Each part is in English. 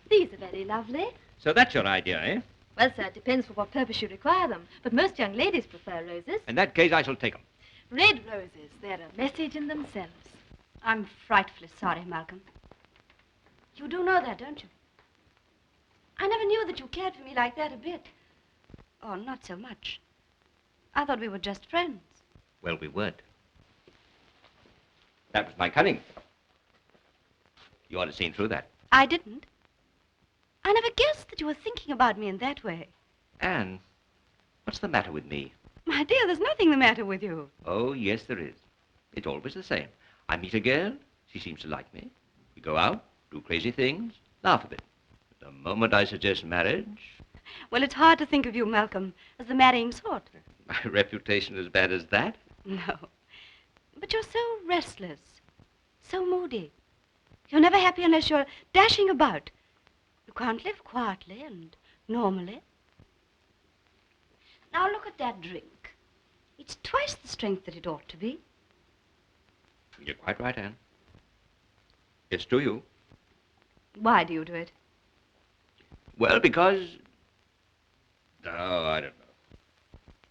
These are very lovely. So that's your idea, eh? Well, sir, it depends for what purpose you require them. But most young ladies prefer roses. In that case, I shall take them. Red roses. They're a message in themselves. I'm frightfully sorry, Malcolm. You do know that, don't you? I never knew that you cared for me like that a bit. Oh, not so much. I thought we were just friends. Well, we weren't. That was my cunning. You ought to have seen through that. I didn't. I never guessed that you were thinking about me in that way. Anne, what's the matter with me? My dear, there's nothing the matter with you. Oh, yes, there is. It's always the same. I meet a girl, she seems to like me. We go out, do crazy things, laugh a bit. The moment I suggest marriage... Well, it's hard to think of you, Malcolm, as the marrying sort. My reputation as bad as that? No. But you're so restless, so moody. You're never happy unless you're dashing about. You can't live quietly and normally. Now look at that drink. It's twice the strength that it ought to be. You're quite right, Anne. It's to you. Why do you do it? Well, because... Oh, I don't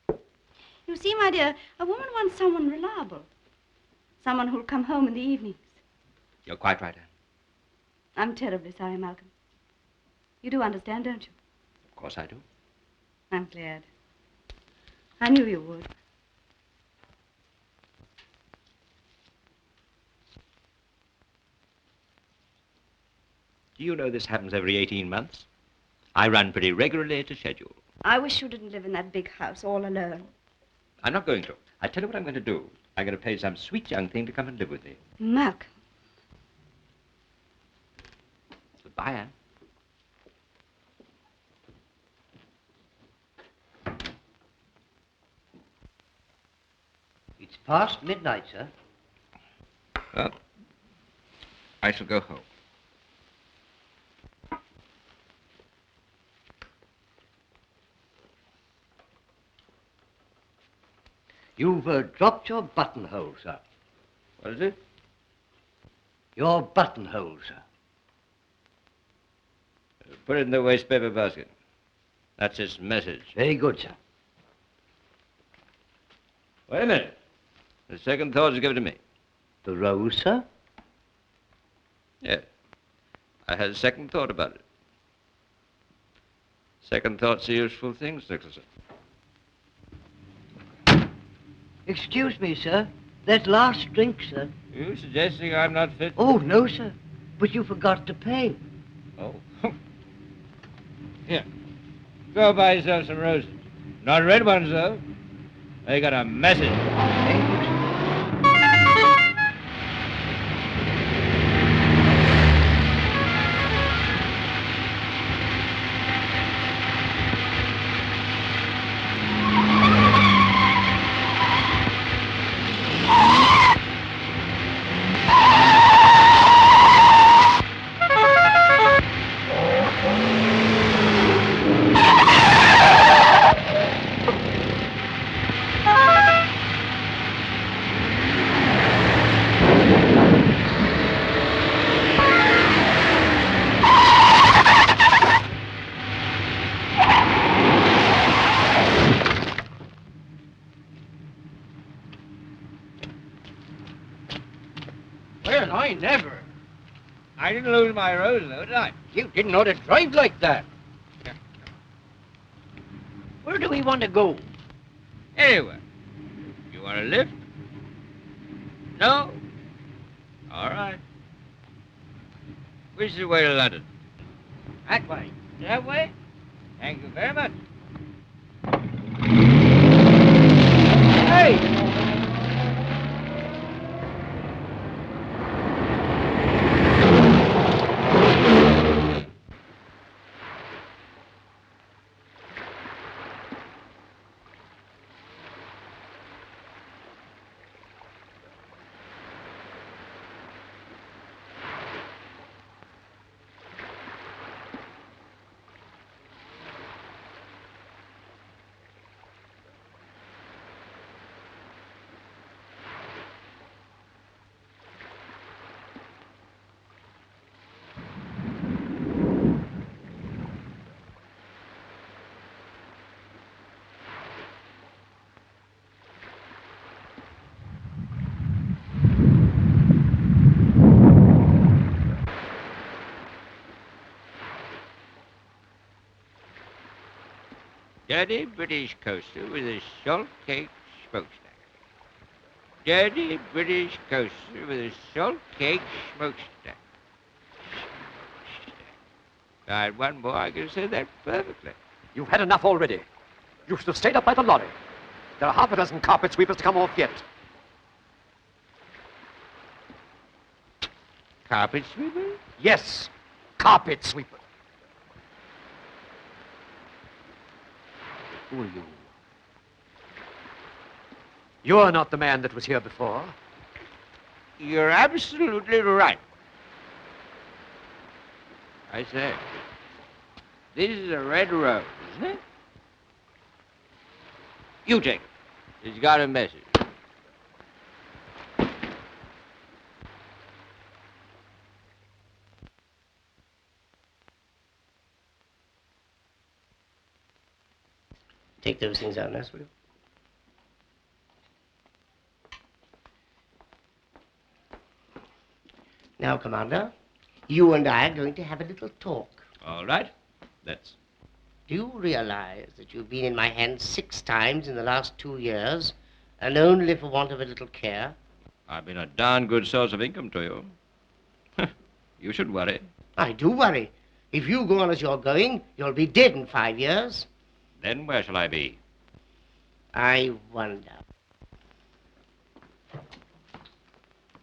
know. You see, my dear, a woman wants someone reliable. Someone who'll come home in the evenings. You're quite right, Anne. I'm terribly sorry, Malcolm. You do understand, don't you? Of course I do. I'm glad. I knew you would. Do you know this happens every 18 months? I run pretty regularly to schedule. I wish you didn't live in that big house all alone. I'm not going to. I tell you what I'm going to do. I'm going to pay some sweet young thing to come and live with me. Malcolm. Goodbye, Anne. It's past midnight, sir. Well, I shall go home. You've dropped your buttonhole, sir. What is it? Your buttonhole, sir. Put it in the waste paper basket. That's its message. Very good, sir. Wait a minute. The second thought is given to me. The rose, sir? Yes. I had a second thought about it. Second thoughts are useful things, Nicholson. Excuse me, sir. That last drink, sir. You suggesting I'm not fit? Oh, no, sir. But you forgot to pay. Oh. Here. Go buy yourself some roses. Not red ones, though. They got a message. Thank you, sir. didn't lose my rose, though, did I? You didn't know to drive like that. Where do we want to go? Anyway, you want a lift? No? All right. Which is the way to London? That way. That way? Thank you very much. Hey! Dirty British coaster with a salt cake smokestack. Dirty British coaster with a salt cake smokestack. Smokestack. If I had one more, I could say that perfectly. You've had enough already. You should have stayed up by the lorry. There are half a dozen carpet sweepers to come off yet. Carpet sweeper? Yes, carpet sweeper. Who are you? You're not the man that was here before. You're absolutely right. I say, this is a red rose, isn't it? You take it. It's got a message. Take those things out, nurse, will you? Now, Commander, you and I are going to have a little talk. All right. Let's. Do you realize that you've been in my hands 6 times in the last 2 years, and only for want of a little care? I've been a darn good source of income to you. You should worry. I do worry. If you go on as you're going, you'll be dead in 5 years. Then where shall I be? I wonder.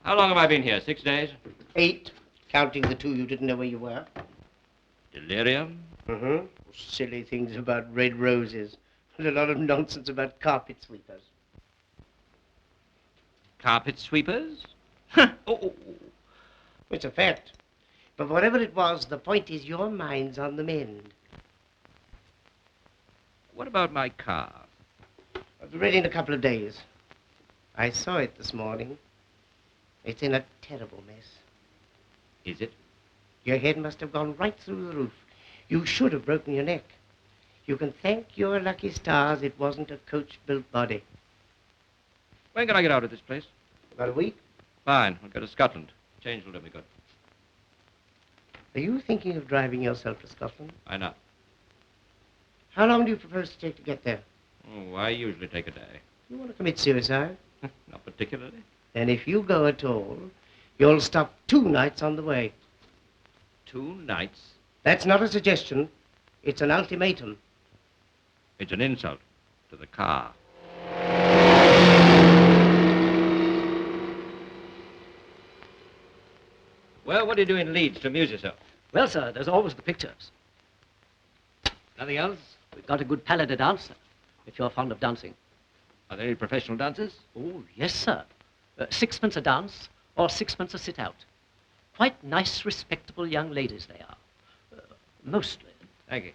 How long have I been here? 6 days? 8, counting the 2 you didn't know where you were. Delirium? Mm-hmm. Silly things about red roses, and a lot of nonsense about carpet sweepers. Carpet sweepers? Oh. It's a fact. But whatever it was, the point is your mind's on the mend. What about my car? I'll be ready in a couple of days. I saw it this morning. It's in a terrible mess. Is it? Your head must have gone right through the roof. You should have broken your neck. You can thank your lucky stars it wasn't a coach-built body. When can I get out of this place? About a week? Fine. I'll go to Scotland. Change will do me good. Are you thinking of driving yourself to Scotland? Why not? How long do you propose to take to get there? Oh, I usually take a day. You want to commit suicide? Not particularly. And if you go at all, you'll stop 2 nights on the way. 2 nights? That's not a suggestion. It's an ultimatum. It's an insult to the car. Well, what do you do in Leeds to amuse yourself? Well, sir, there's always the pictures. Nothing else? We've got a good palais de danse, sir, if you're fond of dancing. Are there any professional dancers? Oh, yes, sir. 6pence a dance or 6pence a sit-out. Quite nice, respectable young ladies they are. Mostly. Thank you.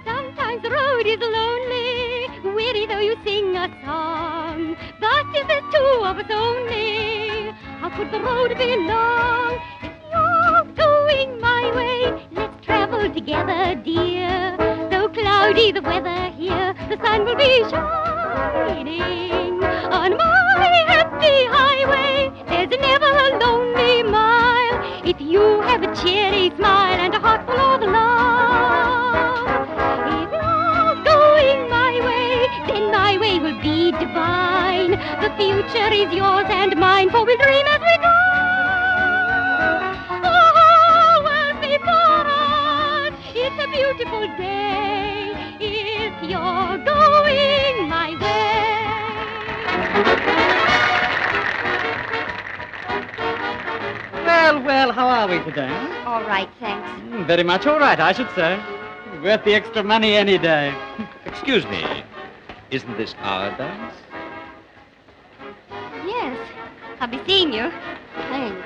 Sometimes the road is lonely, weary though you sing a song. But if there's 2 of us only, how could the road be long? If you're going my way, let's travel together, dear. Though cloudy the weather here, the sun will be shining. On my happy highway, there's never a lonely mile, if you have a cheery smile and a heart full of love. If you're going my way, then my way will be divine. The future is yours and mine, for we'll dream as we go. The whole world's before us. It's a beautiful day if you're going my way. Well, well, how are we today? All right, thanks. Very much all right, I should say. Worth the extra money any day. Excuse me. Isn't this our dance? Yes, I'll be seeing you. Thanks.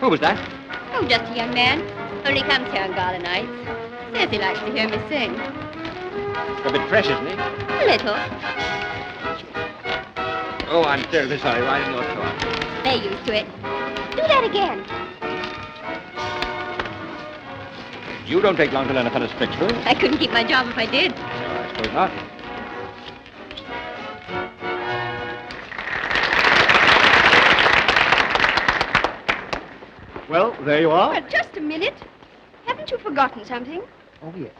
Who was that? Oh, just a young man. Only comes here on gala nights. Says he likes to hear me sing. A bit fresh, isn't he? A little. Oh, I'm terribly sorry. Why didn't you show up? They're used to it. Do that again. You don't take long to learn a fellow's tricks, do you? I couldn't keep my job if I did. No, I suppose not. Well, there you are. Well, just a minute. Haven't you forgotten something? Oh, yes.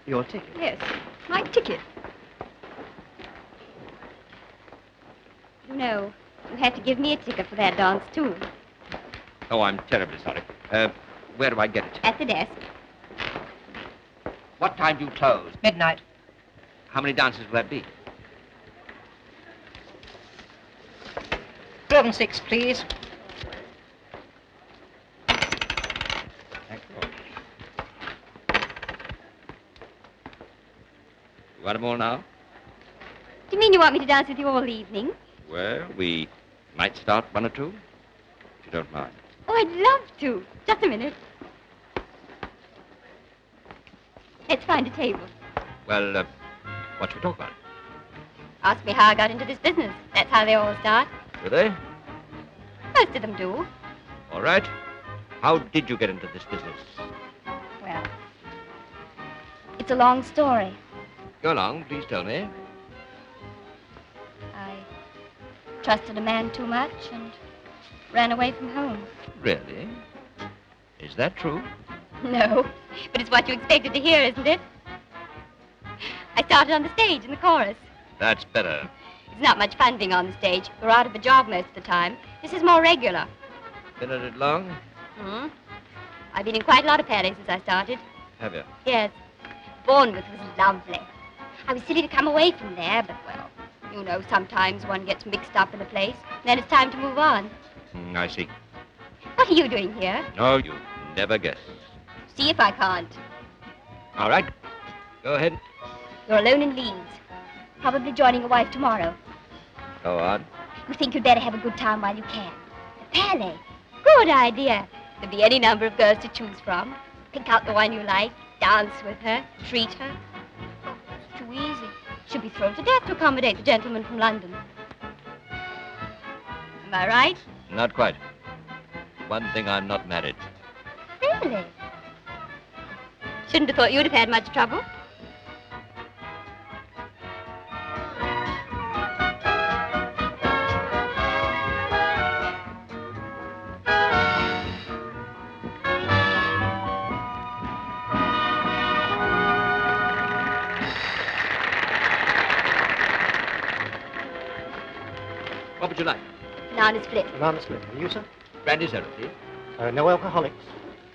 Your ticket. Yes, my ticket. No, you had to give me a ticket for that dance, too. Oh, I'm terribly sorry. Where do I get it? At the desk. What time do you close? Midnight. How many dances will that be? 12 and 6, please. Thank you. You want them all now? Do you mean you want me to dance with you all evening? Well, we might start one or two, if you don't mind. Oh, I'd love to. Just a minute. Let's find a table. Well, what should we talk about? Ask me how I got into this business. That's how they all start. Do they? Most of them do. All right. How did you get into this business? Well, it's a long story. Go along, please tell me. I trusted a man too much and ran away from home. Really? Is that true? No, but it's what you expected to hear, isn't it? I started on the stage in the chorus. That's better. It's not much fun being on the stage. We're out of a job most of the time. This is more regular. Been at it long? I've been in quite a lot of Paris since I started. Have you? Yes. Bournemouth was lovely. I was silly to come away from there, but, well, you know, sometimes one gets mixed up in a place, then it's time to move on. I see. What are you doing here? No, you never guess. See if I can't. All right. Go ahead. You're alone in Leeds. Probably joining a wife tomorrow. Go on. You think you'd better have a good time while you can. The Palais. Good idea. There'll be any number of girls to choose from. Pick out the one you like, dance with her, treat her. Oh, it's too easy. She'll be thrilled to death to accommodate the gentleman from London. Am I right? Not quite. One thing, I'm not married. Really? Shouldn't have thought you'd have had much trouble. What would you like? Banana split. Banana split. And you, sir? Brandy soda, please. No alcoholics.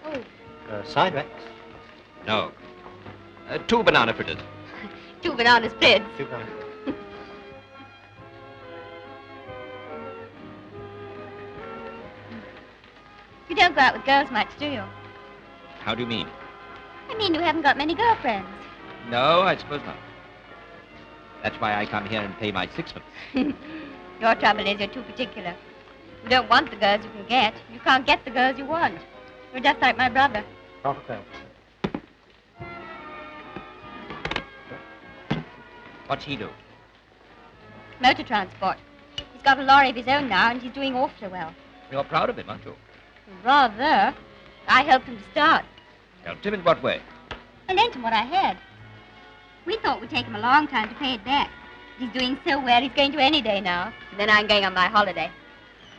Oh, Side racks. No. 2 banana fritters. 2 banana splits. 2 banana fritters. You don't go out with girls much, do you? How do you mean? I mean, you haven't got many girlfriends. No, I suppose not. That's why I come here and pay my sixpence. Your trouble is you're too particular. You don't want the girls you can get. You can't get the girls you want. You're just like my brother. Half a crown. What's he do? Motor transport. He's got a lorry of his own now, and he's doing awfully well. You're proud of him, aren't you? Rather. I helped him to start. Helped him in what way? I lent him what I had. We thought it would take him a long time to pay it back. He's doing so well, he's going to any day now. Then I'm going on my holiday.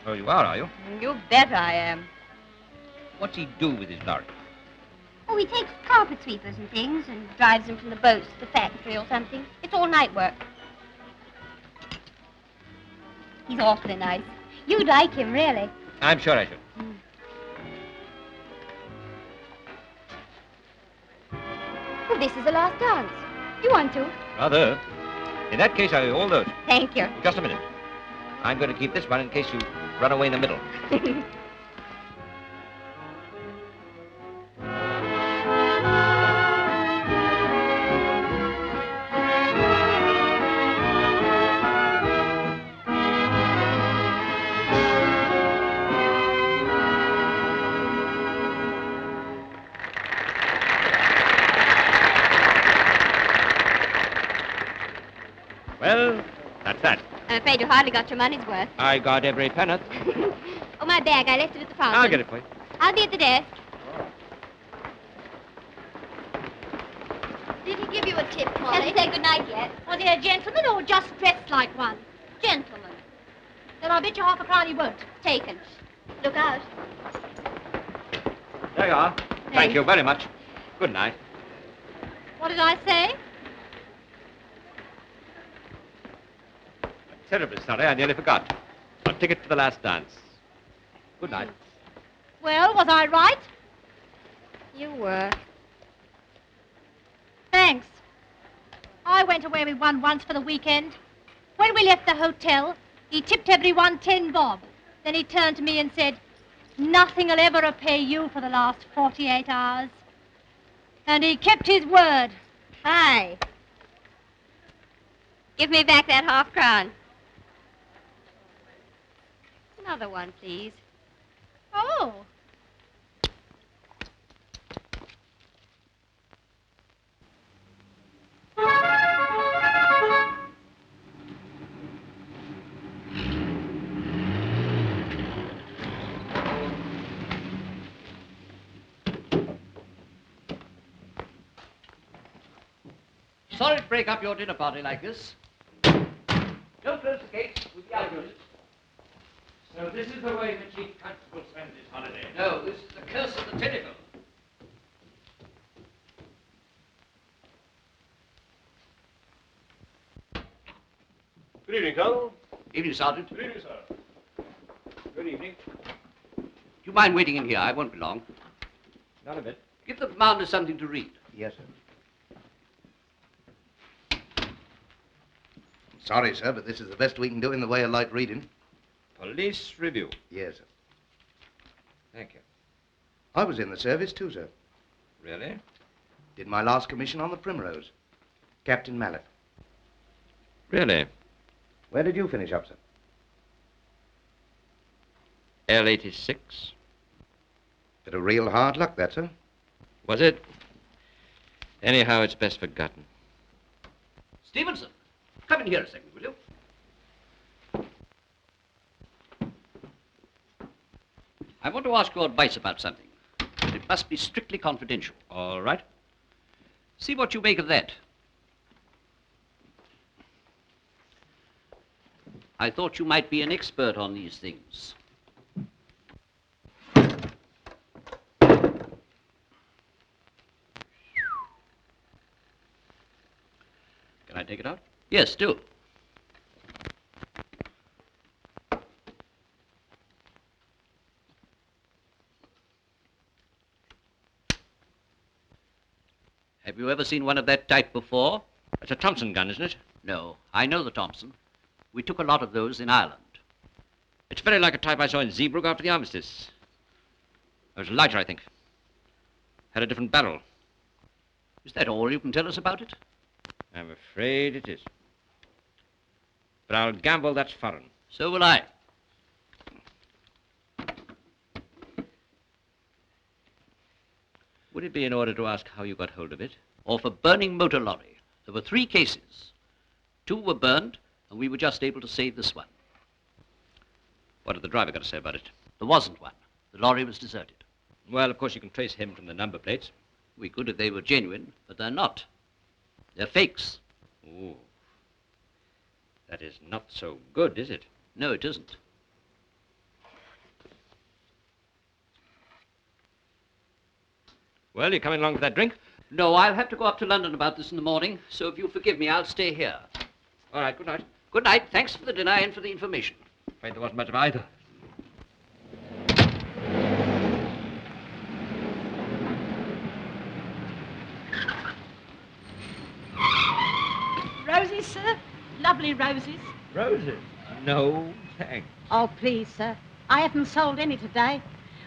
Oh, you are you? You bet I am. What's he do with his lorry? Oh, he takes carpet sweepers and things and drives them from the boats to the factory or something. It's all night work. He's awfully nice. You'd like him, really. I'm sure I should. Oh, this is the last dance. You want to? Rather. In that case, I owe all those. Thank you. Just a minute. I'm going to keep this one in case you run away in the middle. Well, that's that. I'm afraid you hardly got your money's worth. I got every penny. Oh, my bag. I left it at the fountain. I'll get it for you. I'll be at the desk. Did he give you a tip, Molly? Hasn't said good night yet. Was he a gentleman or just dressed like one? Gentleman. Then I'll bet you half a crown he won't. Taken. Look out. There you are. Thank you very much. Good night. What did I say? Terribly sorry, I nearly forgot. A ticket for the last dance. Good night. Well, was I right? You were. Thanks. I went away with one once for the weekend. When we left the hotel, he tipped everyone 10 bob. Then he turned to me and said, "Nothing'll ever repay you for the last 48 hours." And he kept his word. Hi. Give me back that half-crown. Another one, please. Oh. Sorry to break up your dinner party like this. Don't close the gates. We'll be out of it. So this is the way the Chief Constable spends his holiday. No, this is the curse of the tentacle. Good evening, Colonel. Evening, Sergeant. Good evening, sir. Good evening. Do you mind waiting in here? I won't be long. Not a bit. Give the commander something to read. Yes, sir. Sorry, sir, but this is the best we can do in the way of light reading. Police review. Yes, sir. Thank you. I was in the service too, sir. Really? Did my last commission on the Primrose. Captain Mallet. Really? Where did you finish up, sir? L86. Bit of real hard luck, that, sir. Was it? Anyhow, it's best forgotten. Stevenson, come in here a second, will you? I want to ask your advice about something. But it must be strictly confidential. All right. See what you make of that. I thought you might be an expert on these things. Can I take it out? Yes, do. Have you ever seen one of that type before? That's a Thompson gun, isn't it? No, I know the Thompson. We took a lot of those in Ireland. It's very like a type I saw in Zeebrugge after the armistice. It was lighter, I think. Had a different barrel. Is that all you can tell us about it? I'm afraid it is. But I'll gamble that's foreign. So will I. Would it be in order to ask how you got hold of it? Or for burning motor lorry. There were 3 cases. 2 were burned, and we were just able to save this one. What did the driver got to say about it? There wasn't one. The lorry was deserted. Well, of course, you can trace him from the number plates. We could if they were genuine, but they're not. They're fakes. Ooh. That is not so good, is it? No, it isn't. Well, you coming along for that drink? No, I'll have to go up to London about this in the morning, so if you forgive me, I'll stay here. All right, good night. Good night. Thanks for the dinner and for the information. Afraid there wasn't much of either. Roses, sir? Lovely roses. Roses? No, thanks. Oh, please, sir. I haven't sold any today.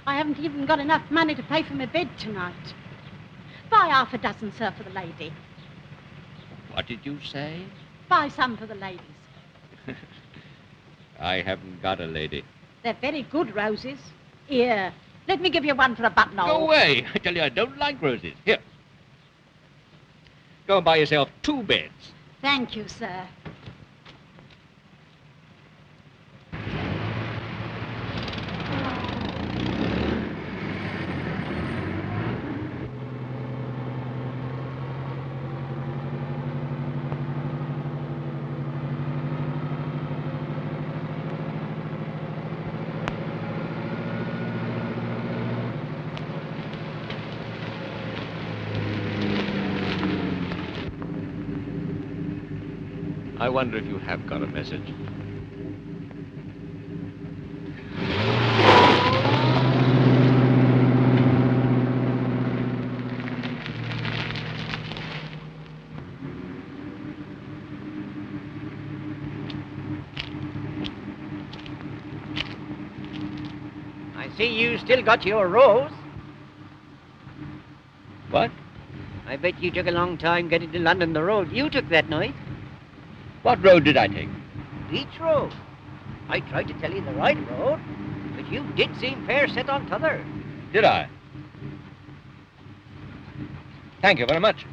I haven't even got enough money to pay for my bed tonight. Buy half a dozen, sir, for the lady. What did you say? Buy some for the ladies. I haven't got a lady. They're very good roses. Here, let me give you one for a buttonhole. Go away. I tell you, I don't like roses. Here. Go and buy yourself 2 beds. Thank you, sir. I wonder if you have got a message. I see you still got your rose. What? I bet you took a long time getting to London the road you took that night. What road did I take? Beach Road. I tried to tell you the right road, but you did seem fair set on t'other. Did I? Thank you very much.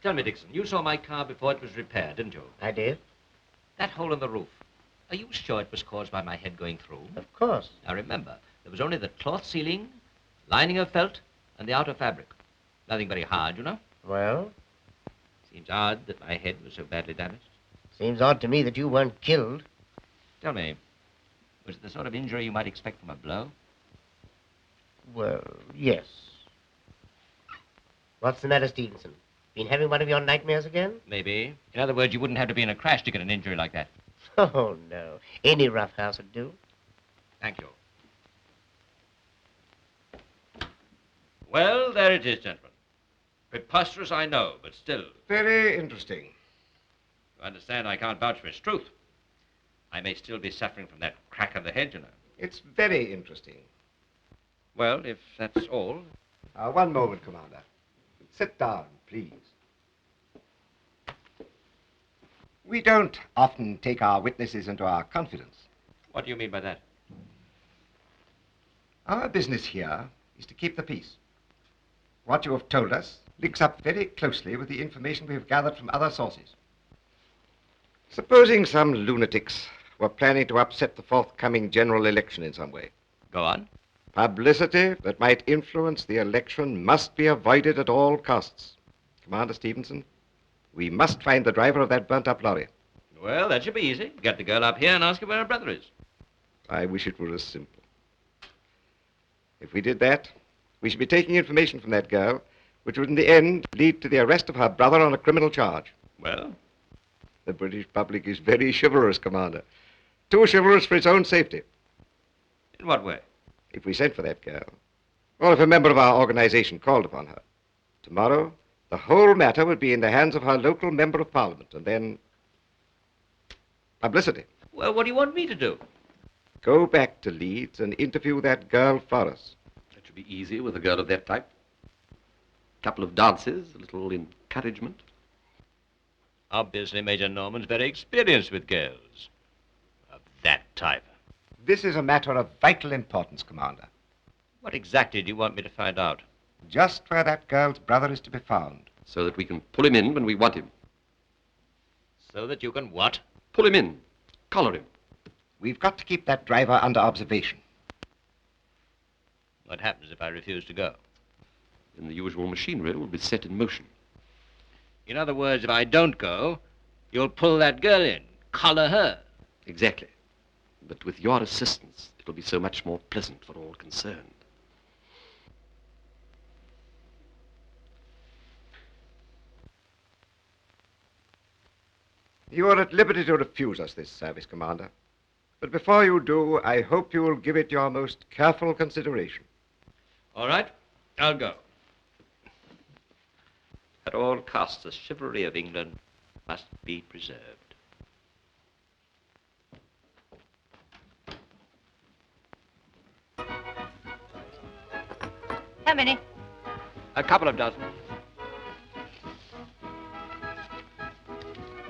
Tell me, Dixon, you saw my car before it was repaired, didn't you? I did. That hole in the roof, are you sure it was caused by my head going through? Of course. Now remember, there was only the cloth ceiling, lining of felt, and the outer fabric. Nothing very hard, you know. Well? Seems odd that my head was so badly damaged. Seems odd to me that you weren't killed. Tell me, was it the sort of injury you might expect from a blow? Well, yes. What's the matter, Stevenson? Been having one of your nightmares again? Maybe. In other words, you wouldn't have to be in a crash to get an injury like that. Oh, no. Any rough house would do. Thank you. Well, there it is, gentlemen. Preposterous, I know, but still. Very interesting. You understand, I can't vouch for its truth. I may still be suffering from that crack of the head, you know. It's very interesting. Well, if that's all. One moment, Commander. Sit down, please. We don't often take our witnesses into our confidence. What do you mean by that? Our business here is to keep the peace. What you have told us links up very closely with the information we have gathered from other sources. Supposing some lunatics were planning to upset the forthcoming general election in some way. Go on. Publicity that might influence the election must be avoided at all costs. Commander Stevenson, we must find the driver of that burnt-up lorry. Well, that should be easy. Get the girl up here and ask her where her brother is. I wish it were as simple. If we did that, we should be taking information from that girl, which would in the end lead to the arrest of her brother on a criminal charge. Well? The British public is very chivalrous, Commander. Too chivalrous for its own safety. In what way? If we sent for that girl, or if a member of our organization called upon her, tomorrow, the whole matter would be in the hands of her local member of parliament, and then publicity. Well, what do you want me to do? Go back to Leeds and interview that girl for us. That should be easy with a girl of that type. Couple of dances, a little encouragement. Obviously, Major Norman's very experienced with girls of that type. This is a matter of vital importance, Commander. What exactly do you want me to find out? Just where that girl's brother is to be found. So that we can pull him in when we want him. So that you can what? Pull him in. Collar him. We've got to keep that driver under observation. What happens if I refuse to go? Then the usual machinery will be set in motion. In other words, if I don't go, you'll pull that girl in, collar her. Exactly. But with your assistance, it'll be so much more pleasant for all concerned. You are at liberty to refuse us this service, Commander. But before you do, I hope you will give it your most careful consideration. All right, I'll go. At all costs, the chivalry of England must be preserved. How many? A couple of dozen.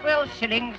12 shillings.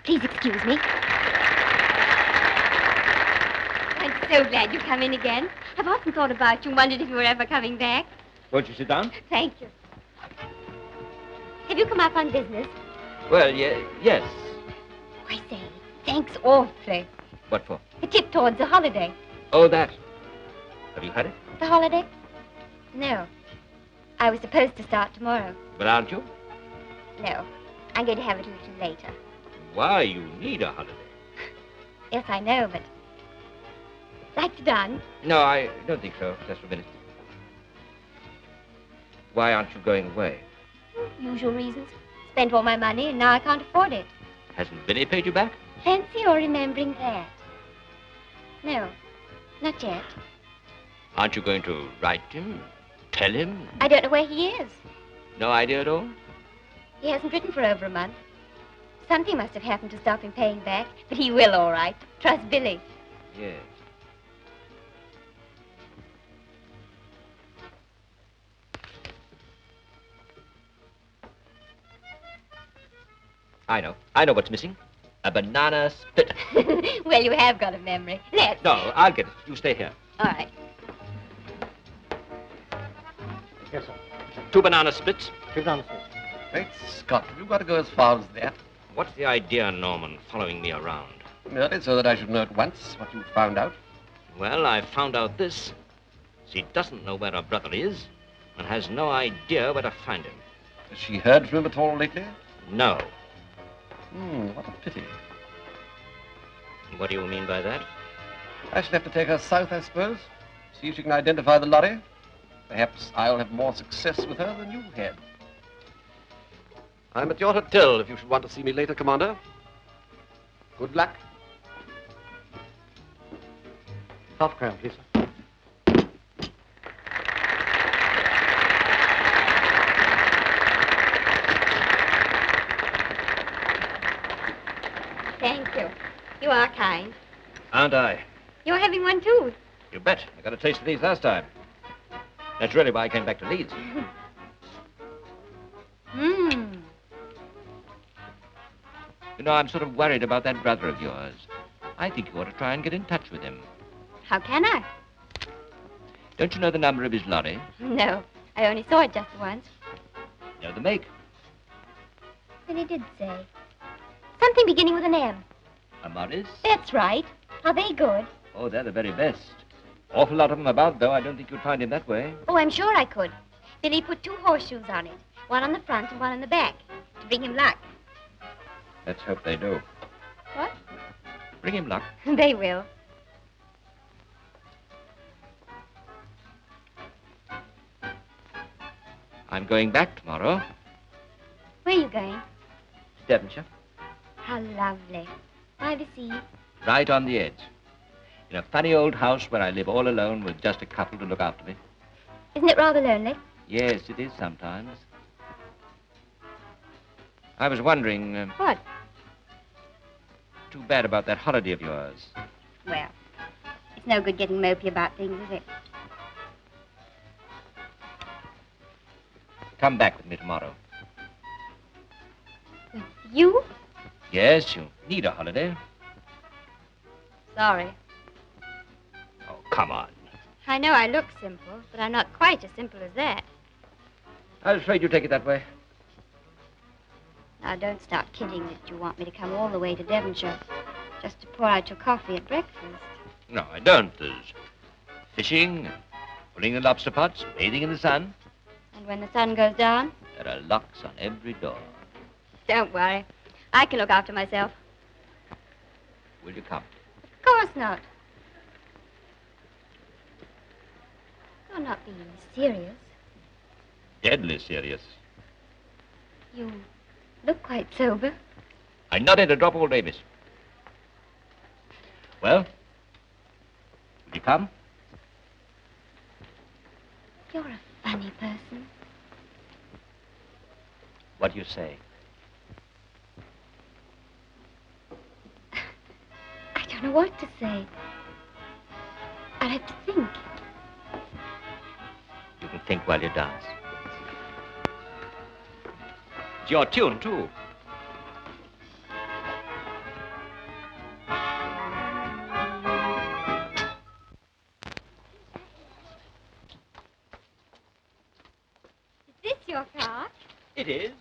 Please excuse me. I'm so glad you come in again. I've often thought about you and wondered if you were ever coming back. Won't you sit down? Thank you. Have you come up on business? Well, yes. I say, thanks awfully. What for? A tip towards the holiday. Oh, that. Have you had it? The holiday? No. I was supposed to start tomorrow. But aren't you? No. I'm going to have it a little later. Why, you need a holiday. Yes, I know, but... Like to done? No, I don't think so. Just for a minute. Why aren't you going away? Usual reasons. Spent all my money and now I can't afford it. Hasn't Vinny paid you back? Fancy your remembering that. No, not yet. Aren't you going to write him? Tell him? I don't know where he is. No idea at all? He hasn't written for over a month. Something must have happened to stop him paying back, but he will all right. Trust Billy. Yes. I know what's missing. A banana split. Well, you have got a memory. Let's. No, I'll get it. You stay here. All right. Yes, sir. 2 banana splits. 2 banana splits. Great Scott, have you got to go as far as that? What's the idea, Norman, following me around? Merely so that I should know at once what you've found out. Well, I found out this. She doesn't know where her brother is and has no idea where to find him. Has she heard from him at all lately? No. What a pity. What do you mean by that? I shall have to take her south, I suppose. See if she can identify the lorry. Perhaps I'll have more success with her than you've had. I'm at your hotel if you should want to see me later, Commander. Good luck. Half crown, please, sir. Thank you. You are kind. Aren't I? You're having one, too. You bet. I got a taste of these last time. That's really why I came back to Leeds. Mmm. You know, I'm sort of worried about that brother of yours. I think you ought to try and get in touch with him. How can I? Don't you know the number of his lorry? No, I only saw it just once. Know the make? Then he did say. Something beginning with an M. A Morris? That's right. Are they good? Oh, they're the very best. Awful lot of them about, though. I don't think you'd find him that way. Oh, I'm sure I could. Billy put 2 horseshoes on it. One on the front and one on the back. To bring him luck. Let's hope they do. What? Bring him luck. They will. I'm going back tomorrow. Where are you going? Devonshire. How lovely. By the sea. Right on the edge. In a funny old house where I live all alone with just a couple to look after me. Isn't it rather lonely? Yes, it is sometimes. I was wondering... What? Too bad about that holiday of yours. Well, it's no good getting mopey about things, is it? Come back with me tomorrow. With you? Yes, you need a holiday. Sorry. Oh, come on. I know I look simple, but I'm not quite as simple as that. I was afraid you'd take it that way. Now, don't start kidding that you want me to come all the way to Devonshire just to pour out your coffee at breakfast. No, I don't. There's fishing, pulling the lobster pots, bathing in the sun. And when the sun goes down? There are locks on every door. Don't worry. I can look after myself. Will you come? Of course not. You're not being serious. Deadly serious. You look quite sober. I nodded a drop all day, miss. Well? Will you come? You're a funny person. What do you say? I don't know what to say. I'll have to think. You can think while you dance. It's your tune, too. Is this your car? It is.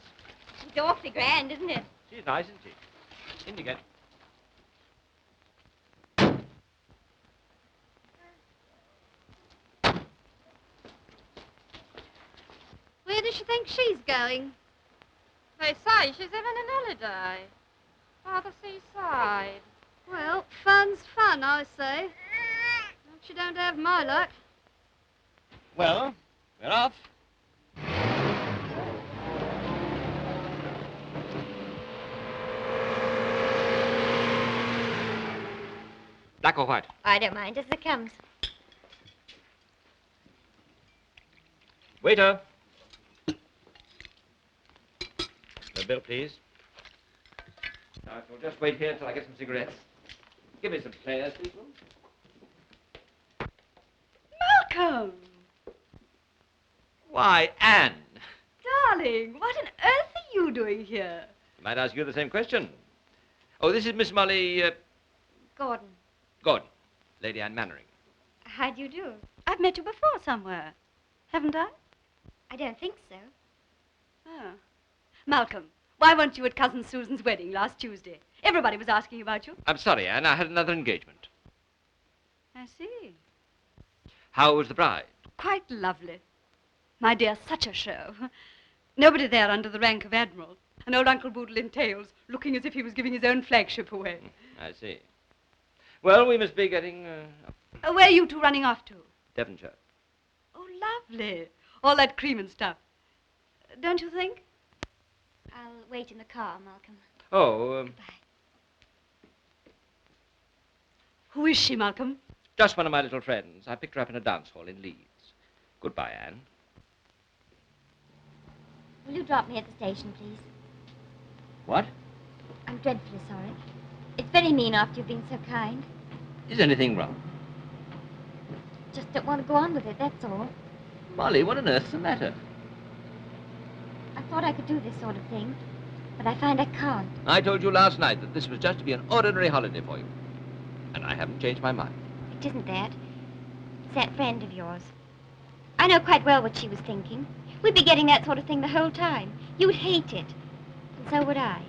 It's awfully grand, isn't it? She's nice, isn't she? In you get. Where does she think she's going? They say she's having an holiday. By the seaside. Well, fun's fun, I say. Hope she don't have my luck. Well, we're off. Black or white? I don't mind as it comes. Waiter. The bill, please. Now, if you'll just wait here until I get some cigarettes. Give me some players, people. Malcolm! Why, Anne. Darling, what on earth are you doing here? I might ask you the same question. Oh, this is Miss Molly, Gordon, Gordon, Lady Anne Mannering. how do you do? I've met you before somewhere, haven't I? I don't think so. Oh. Malcolm, why weren't you at Cousin Susan's wedding last Tuesday? Everybody was asking about you. I'm sorry, Anne. I had another engagement. I see. How was the bride? Quite lovely. My dear, such a show. Nobody there under the rank of Admiral. And old Uncle Boodle in tails, looking as if he was giving his own flagship away. I see. Well, we must be getting... Where are you two running off to? Devonshire. Oh, lovely. All that cream and stuff. Don't you think? I'll wait in the car, Malcolm. Oh, Who is she, Malcolm? just one of my little friends. I picked her up in a dance hall in Leeds. Goodbye, Anne. Will you drop me at the station, please? What? I'm dreadfully sorry. It's very mean after you've been so kind. Is anything wrong? Just don't want to go on with it, that's all. Molly, what on earth's the matter? I thought I could do this sort of thing, but I find I can't. I told you last night that this was just to be an ordinary holiday for you. And I haven't changed my mind. It isn't that. It's that friend of yours. I know quite well what she was thinking. We'd be getting that sort of thing the whole time. You'd hate it. And so would I.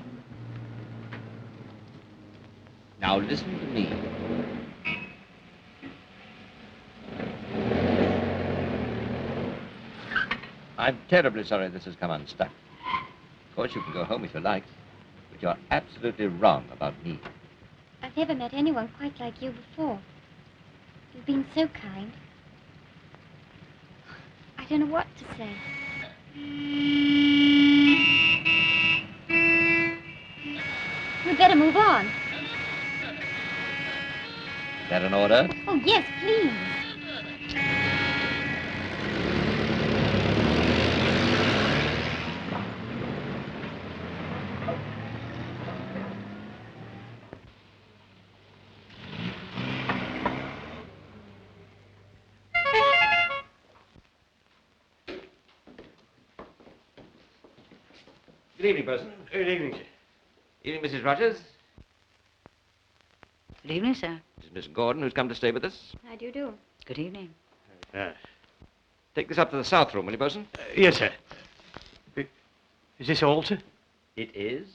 Now listen to me. I'm terribly sorry this has come unstuck. Of course, you can go home if you like, but you're absolutely wrong about me. I've never met anyone quite like you before. You've been so kind. I don't know what to say. We'd better move on. Is that an order? Oh, yes, please. Good evening, Person. Good evening, sir. Evening, Mrs. Rogers. Good evening, sir. This is Miss Gordon, who's come to stay with us. How do you do? Good evening. Take this up to the south room, will you, Bosun? Yes, sir. Is this all, sir? It is.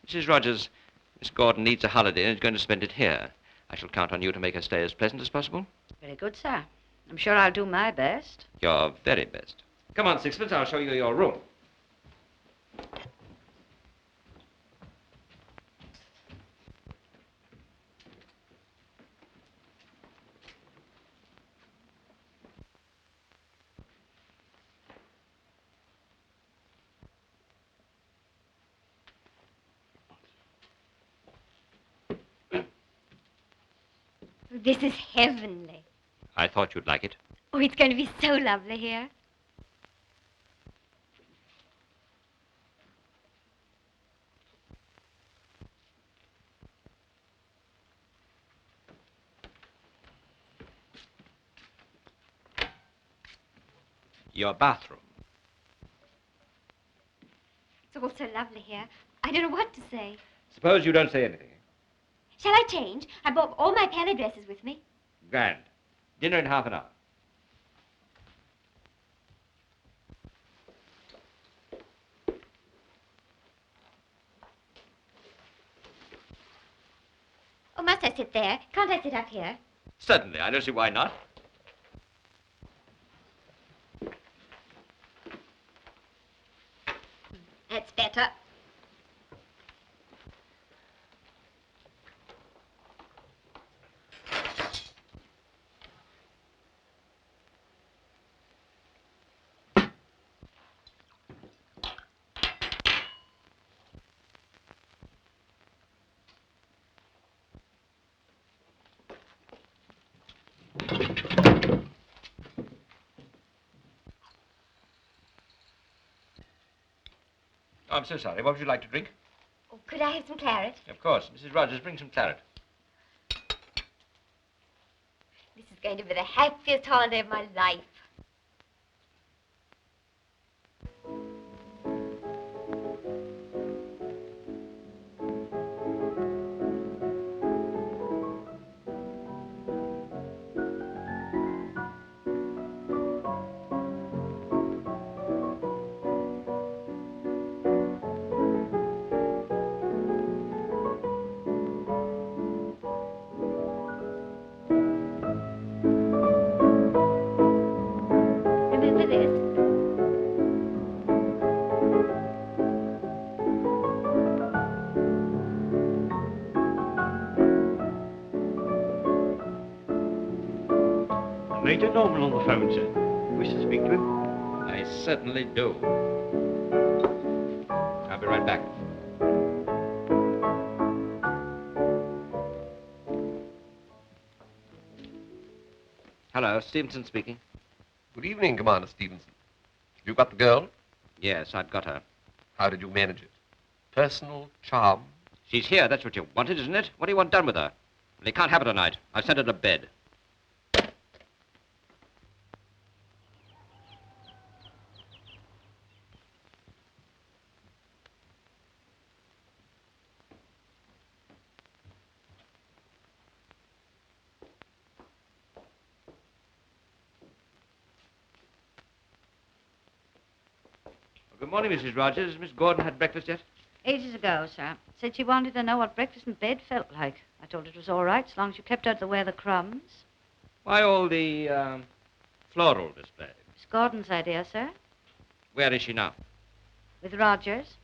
Mrs. Rogers, Miss Gordon needs a holiday and is going to spend it here. I shall count on you to make her stay as pleasant as possible. Very good, sir. I'm sure I'll do my best. Your very best. Come on, Sixpence, I'll show you your room. This is heavenly. I thought you'd like it. Oh, it's going to be so lovely here. Your bathroom. It's all so lovely here. I don't know what to say. Suppose you don't say anything. Shall I change? I brought all my palette dresses with me. Grand. Dinner in half an hour. Oh, must I sit there? Can't I sit up here? Certainly. I don't see why not. That's better. Oh, I'm so sorry. What would you like to drink? Oh, could I have some claret? Of course. Mrs. Rogers, bring some claret. This is going to be the happiest holiday of my life. Remember this? Major Norman on the phone, sir. Wish to speak to him? I certainly do. I'll be right back. Hello, Stevenson speaking. Good evening, Commander Stevenson. You got the girl? Yes, I've got her. How did you manage it? Personal charm? She's here, that's what you wanted, isn't it? What do you want done with her? Well, you can't have her tonight. I've sent her to bed. Good morning, Mrs. Rogers. Has Miss Gordon had breakfast yet? Ages ago, sir. Said she wanted to know what breakfast in bed felt like. I told her it was all right, as long as you kept out of the way of the crumbs. Why all the, floral display? Miss Gordon's idea, sir. Where is she now? With Rogers.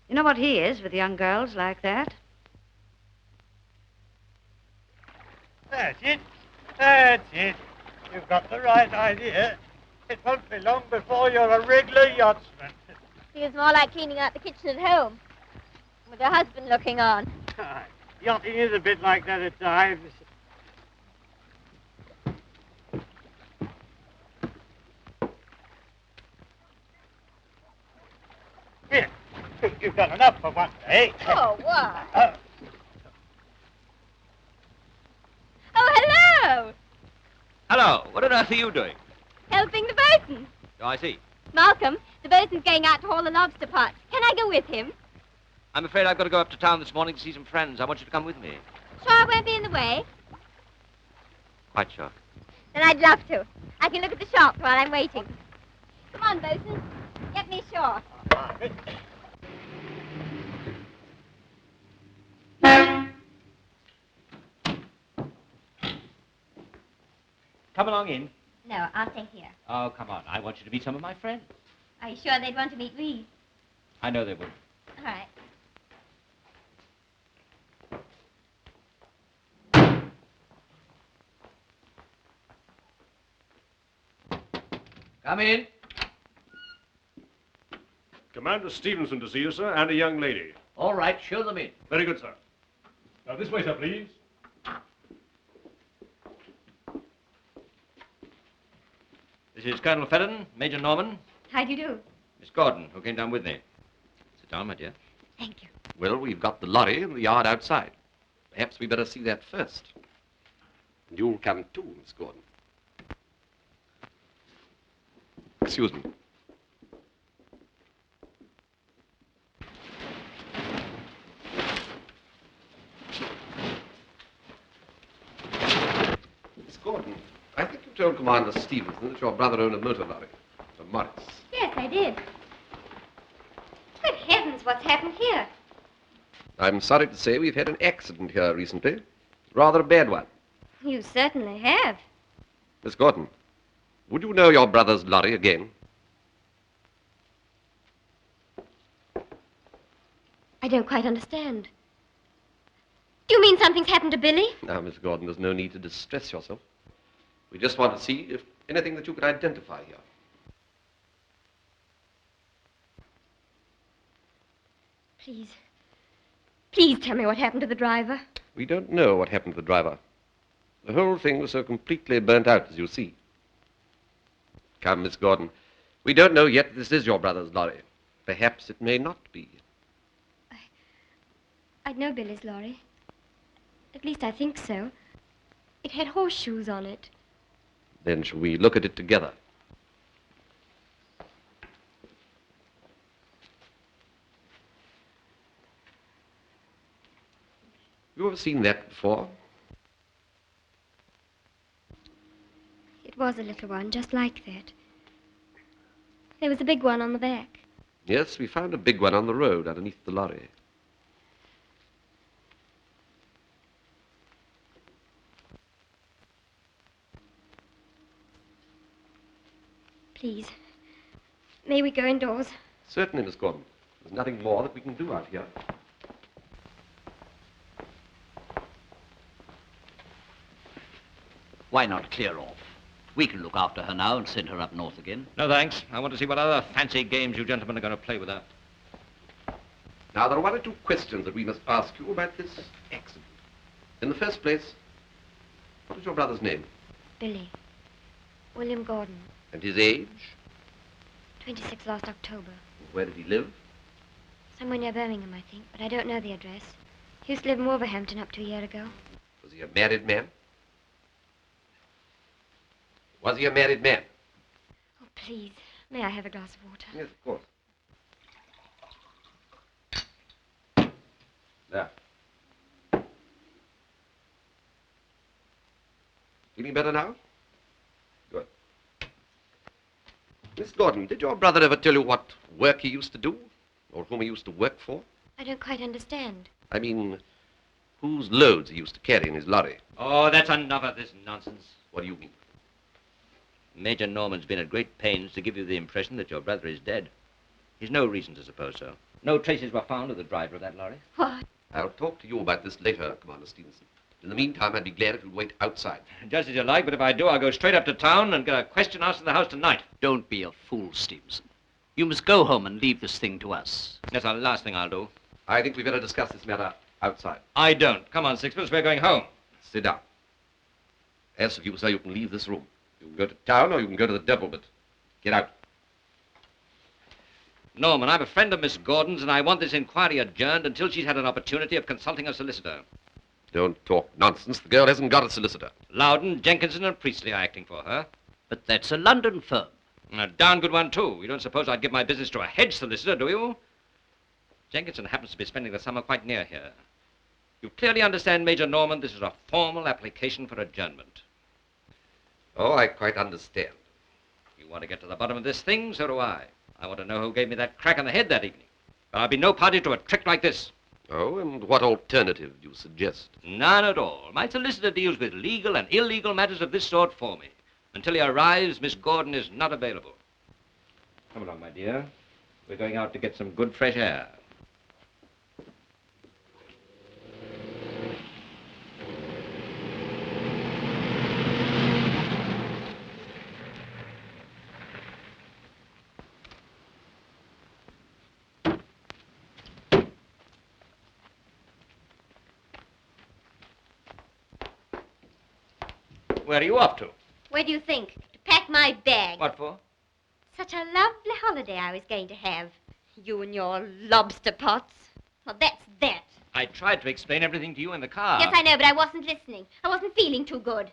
You know what he is with young girls like that? That's it. That's it. You've got the right idea. It won't be long before you're a regular yachtsman. Feels more like cleaning out the kitchen at home, with her husband looking on. Yachting is a bit like that at times. Here, you've done enough for one day. Oh, why? Oh, hello! Hello. What on earth are you doing? Helping the bosun. Oh, I see. Malcolm, the bosun's going out to haul the lobster pots. Can I go with him? I'm afraid I've got to go up to town this morning to see some friends. I want you to come with me. Sure I won't be in the way? Quite sure. Then I'd love to. I can look at the shop while I'm waiting. Come on, bosun. Get me ashore. Come along in. No, I'll stay here. Oh, come on. I want you to meet some of my friends. Are you sure they'd want to meet me? I know they would. All right. Come in. Commander Stevenson to see you, sir, and a young lady. All right, show them in. Very good, sir. Now, this way, sir, please. This is Colonel Fedden, Major Norman, How do you do? Miss Gordon, who came down with me. Sit down, my dear. Thank you. Well, we've got the lorry in the yard outside. Perhaps we better see that first. And you'll come too, Miss Gordon. Excuse me. Miss Gordon, I think you told Commander Stevenson that your brother owned a motor lorry, a Morris. Yes, I did. Good heavens, what's happened here? I'm sorry to say we've had an accident here recently. Rather a bad one. You certainly have. Miss Gordon, would you know your brother's lorry again? I don't quite understand. Do you mean something's happened to Billy? Now, Miss Gordon, there's no need to distress yourself. We just want to see if anything that you could identify here. Please. Please tell me what happened to the driver. We don't know what happened to the driver. The whole thing was so completely burnt out, as you see. Come, Miss Gordon. We don't know yet if this is your brother's lorry. Perhaps it may not be. I'd know Billy's lorry. At least I think so. It had horseshoes on it. Then shall we look at it together? You ever seen that before? It was a little one, just like that. There was a big one on the back. Yes, we found a big one on the road underneath the lorry. Please. May we go indoors? Certainly, Miss Gordon. There's nothing more that we can do out here. Why not clear off? We can look after her now and send her up north again. No, thanks. I want to see what other fancy games you gentlemen are going to play with her. Now, there are one or two questions that we must ask you about this accident. In the first place, what is your brother's name? Billy. William Gordon. And his age? 26 last October. Where did he live? Somewhere near Birmingham, I think, but I don't know the address. He used to live in Wolverhampton up to a year ago. Was he a married man? Was he a married man? Oh, please, may I have a glass of water? Yes, of course. There. Feeling better now? Good. Miss Gordon, did your brother ever tell you what work he used to do? Or whom he used to work for? I don't quite understand. I mean, whose loads he used to carry in his lorry? Oh, that's enough of this nonsense. What do you mean? Major Norman's been at great pains to give you the impression that your brother is dead. He's no reason to suppose so. No traces were found of the driver of that lorry. What? I'll talk to you about this later, Commander Stevenson. In the meantime, I'd be glad if you'd wait outside. Just as you like, but if I do, I'll go straight up to town and get a question asked in the house tonight. Don't be a fool, Stevenson. You must go home and leave this thing to us. That's the last thing I'll do. I think we'd better discuss this matter outside. I don't. Come on, Sixpence, we're going home. Sit down. As for you, sir, you can leave this room. You can go to town or you can go to the devil, but get out. Norman, I'm a friend of Miss Gordon's, and I want this inquiry adjourned until she's had an opportunity of consulting a solicitor. Don't talk nonsense. The girl hasn't got a solicitor. Loudon, Jenkinson, and Priestley are acting for her. But that's a London firm. And a darn good one, too. You don't suppose I'd give my business to a hedge solicitor, do you? Jenkinson happens to be spending the summer quite near here. You clearly understand, Major Norman, this is a formal application for adjournment. Oh, I quite understand. You want to get to the bottom of this thing? So do I. I want to know who gave me that crack on the head that evening. But I'll be no party to a trick like this. Oh, and what alternative do you suggest? None at all. My solicitor deals with legal and illegal matters of this sort for me. Until he arrives, Miss Gordon is not available. Come along, my dear. We're going out to get some good fresh air. Where are you off to? Where do you think? To pack my bag. What for? Such a lovely holiday I was going to have. You and your lobster pots. Well, that's that. I tried to explain everything to you in the car. Yes, I know, but I wasn't listening. I wasn't feeling too good.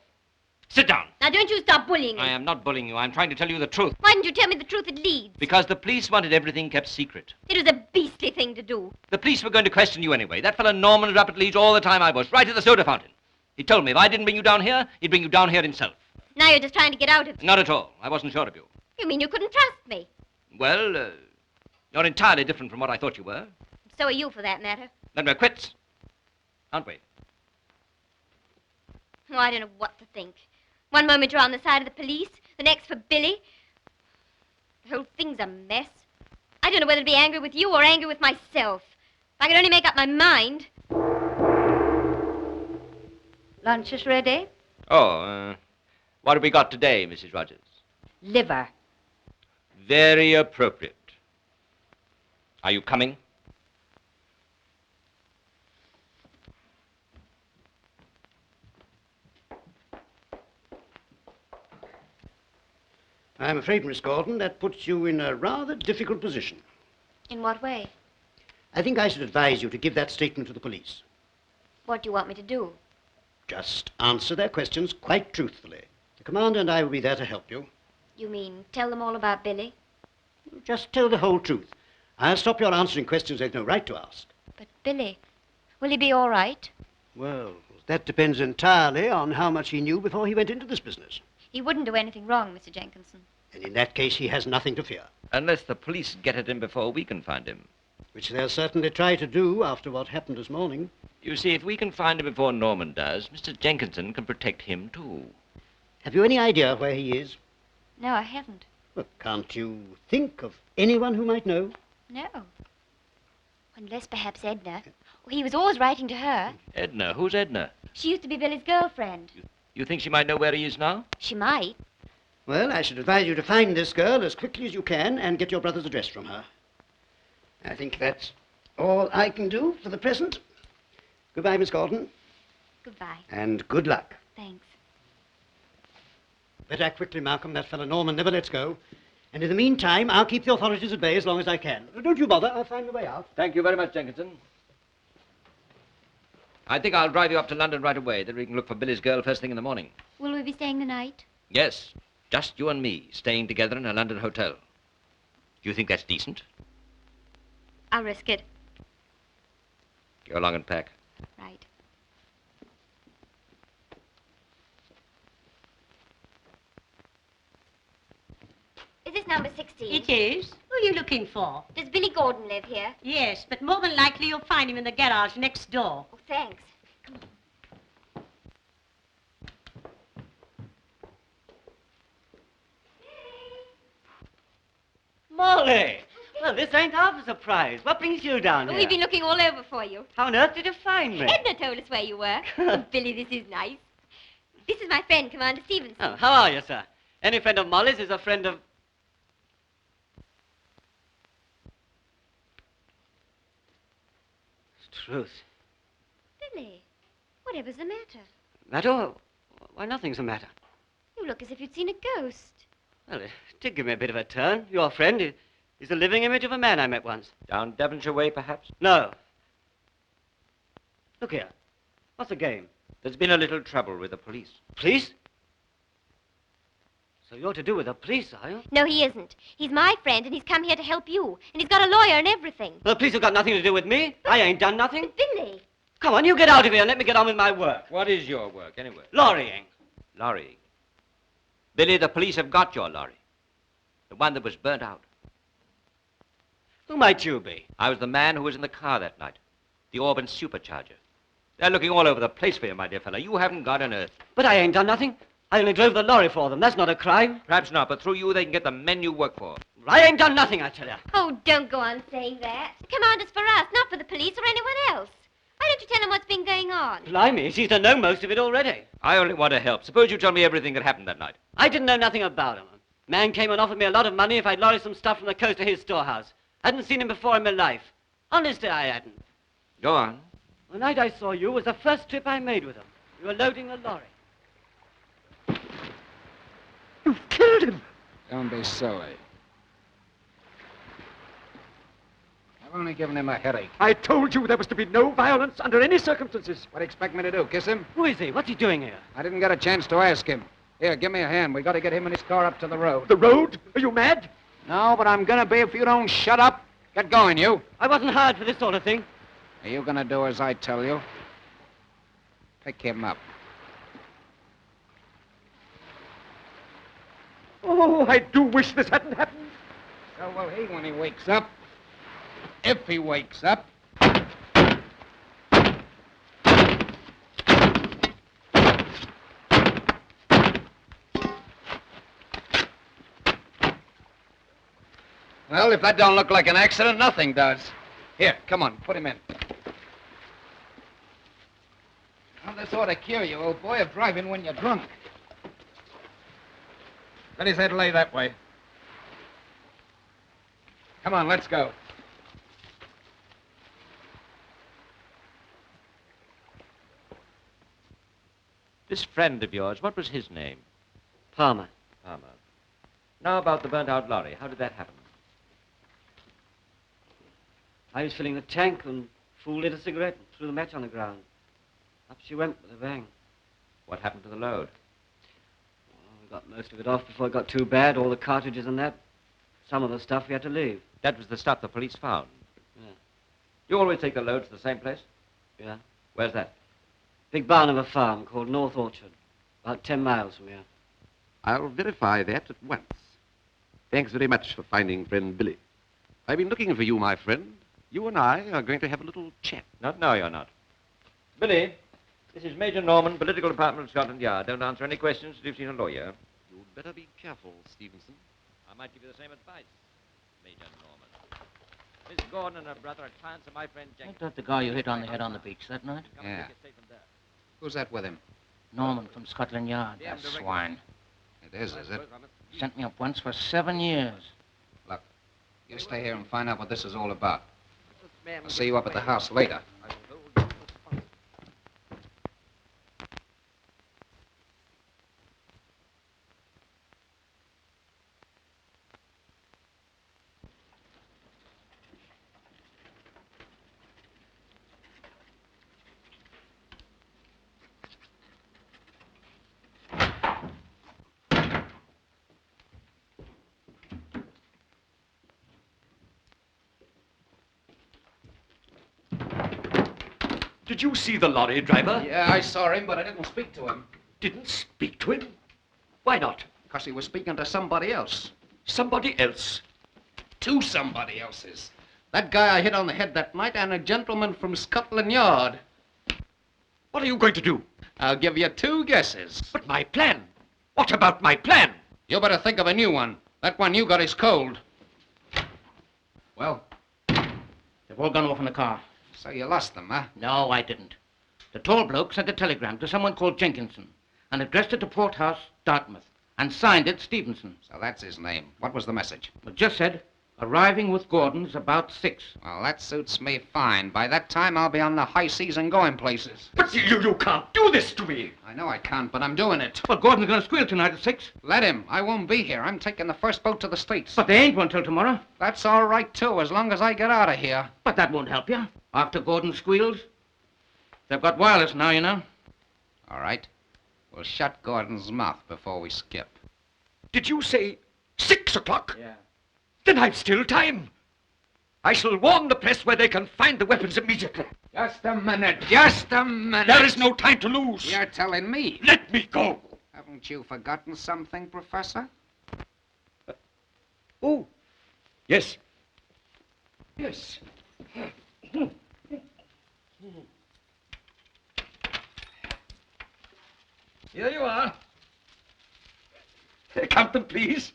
Sit down. Now, don't you stop bullying me. I am not bullying you. I'm trying to tell you the truth. Why didn't you tell me the truth at Leeds? Because the police wanted everything kept secret. It was a beastly thing to do. The police were going to question you anyway. That fellow Norman was up at Leeds all the time I was, right at the soda fountain. He told me if I didn't bring you down here, he'd bring you down here himself. Now you're just trying to get out of it. Not at all. I wasn't sure of you. You mean you couldn't trust me? Well, you're entirely different from what I thought you were. So are you, for that matter. Then we're quits, aren't we? Oh, I don't know what to think. One moment you're on the side of the police, the next for Billy. The whole thing's a mess. I don't know whether to be angry with you or angry with myself. If I could only make up my mind. Lunch is ready. Oh, what have we got today, Mrs. Rogers? Liver. Very appropriate. Are you coming? I'm afraid, Miss Gordon, that puts you in a rather difficult position. In what way? I think I should advise you to give that statement to the police. What do you want me to do? Just answer their questions quite truthfully. The commander and I will be there to help you. You mean tell them all about Billy? Just tell the whole truth. I'll stop your answering questions they've no right to ask. But Billy, will he be all right? Well, that depends entirely on how much he knew before he went into this business. He wouldn't do anything wrong, Mr. Jenkinson. And in that case, he has nothing to fear. Unless the police get at him before we can find him. Which they'll certainly try to do after what happened this morning. You see, if we can find him before Norman does, Mr. Jenkinson can protect him, too. Have you any idea where he is? No, I haven't. Well, can't you think of anyone who might know? No. Unless perhaps Edna. Well, he was always writing to her. Edna? Who's Edna? She used to be Billy's girlfriend. You think she might know where he is now? She might. Well, I should advise you to find this girl as quickly as you can and get your brother's address from her. I think that's all I can do for the present. Goodbye, Miss Gordon. Goodbye. And good luck. Thanks. Better act quickly, Malcolm. That fellow Norman never lets go. And in the meantime, I'll keep the authorities at bay as long as I can. Don't you bother. I'll find the way out. Thank you very much, Jenkinson. I think I'll drive you up to London right away. Then we can look for Billy's girl first thing in the morning. Will we be staying the night? Yes, just you and me, staying together in a London hotel. Do you think that's decent? I'll risk it. Go along and pack. Right. Is this number 16? It is. Who are you looking for? Does Billy Gordon live here? Yes, but more than likely you'll find him in the garage next door. Oh, thanks. Molly! Well, this ain't half a surprise. What brings you down here? We've been looking all over for you. How on earth did you find me? Edna told us where you were. Oh, Billy, this is nice. This is my friend, Commander Stevenson. Oh, how are you, sir? Any friend of Molly's is a friend of... It's truth. Billy, whatever's the matter? That all? Why, nothing's the matter. You look as if you'd seen a ghost. Well, it did give me a bit of a turn. Your friend is the living image of a man I met once. Down Devonshire way, perhaps? No. Look here. What's the game? There's been a little trouble with the police. Police? So you're to do with the police, are you? No, he isn't. He's my friend, and he's come here to help you. And he's got a lawyer and everything. Well, the police have got nothing to do with me. I ain't done nothing. But Billy. Come on, you get out of here and let me get on with my work. What is your work, anyway? Lorrying. Lorrying. Billy, the police have got your lorry. The one that was burnt out. Who might you be? I was the man who was in the car that night. The Auburn supercharger. They're looking all over the place for you, my dear fellow. You haven't got an earth. But I ain't done nothing. I only drove the lorry for them. That's not a crime. Perhaps not, but through you they can get the men you work for. I ain't done nothing, I tell you. Oh, don't go on saying that. The commander's for us, not for the police or anyone else. Why don't you tell him what's been going on? Blimey, she's to know most of it already. I only want to help. Suppose you tell me everything that happened that night. I didn't know nothing about him. Man came and offered me a lot of money if I'd lorry some stuff from the coast to his storehouse. Hadn't seen him before in my life. Honestly, I hadn't. Go on. The night I saw you was the first trip I made with him. You were loading the lorry. You've killed him. Don't be silly. I've only given him a headache. I told you there was to be no violence under any circumstances. What do you expect me to do, kiss him? Who is he? What's he doing here? I didn't get a chance to ask him. Here, give me a hand. We got to get him and his car up to the road. The road? Are you mad? No, but I'm gonna be if you don't shut up. Get going, you. I wasn't hired for this sort of thing. Are you gonna do as I tell you? Pick him up. Oh, I do wish this hadn't happened. So will he when he wakes up. If he wakes up. Well, if that don't look like an accident, nothing does. Here, come on, put him in. Well, this ought to cure you, old boy, of driving when you're drunk. Let his head lay that way. Come on, let's go. This friend of yours, what was his name? Palmer. Palmer. Now about the burnt-out lorry. How did that happen? I was filling the tank and Fool lit a cigarette and threw the match on the ground. Up she went with a bang. What happened to the load? Well, we got most of it off before it got too bad, all the cartridges and that. Some of the stuff we had to leave. That was the stuff the police found? Yeah. You always take the loads to the same place? Yeah. Where's that? Big barn of a farm called North Orchard. About 10 miles from here. I'll verify that at once. Thanks very much for finding friend Billy. I've been looking for you, my friend. You and I are going to have a little chat. Not now, you're not. Billy, this is Major Norman, Political Department of Scotland Yard. Don't answer any questions till you've seen a lawyer. You'd better be careful, Stevenson. I might give you the same advice, Major Norman. Miss Gordon and her brother are clients of my friend Jenkins. Ain't that the guy you hit on the head on the beach that night? Yeah. Who's that with him? Norman from Scotland Yard, that swine. It is it? Sent me up once for 7 years. Look, you stay here and find out what this is all about. I'll see you up at the house later. Did you see the lorry driver? Yeah, I saw him, but I didn't speak to him. Didn't speak to him? Why not? Because he was speaking to somebody else. Somebody else? Two somebody elses. That guy I hit on the head that night and a gentleman from Scotland Yard. What are you going to do? I'll give you 2 guesses. But my plan? What about my plan? You better think of a new one. That one you got is cold. Well, they've all gone off in the car. So you lost them, huh? No, I didn't. The tall bloke sent a telegram to someone called Jenkinson and addressed it to Port House, Dartmouth, and signed it Stevenson. So that's his name. What was the message? It just said, arriving with Gordon's about 6. Well, that suits me fine. By that time, I'll be on the high seas and going places. But you can't do this to me. I know I can't, but I'm doing it. Well, Gordon's going to squeal tonight at 6. Let him. I won't be here. I'm taking the first boat to the States. But they ain't one till tomorrow. That's all right, too, as long as I get out of here. But that won't help you. After Gordon squeals, they've got wireless now, you know. All right. We'll shut Gordon's mouth before we skip. Did you say 6 o'clock? Yeah. Then I've still time. I shall warn the press where they can find the weapons immediately. Just a minute. Just a minute. There is no time to lose. You're telling me. Let me go. Haven't you forgotten something, Professor? Oh, yes. Yes. Here you are. Count them, please.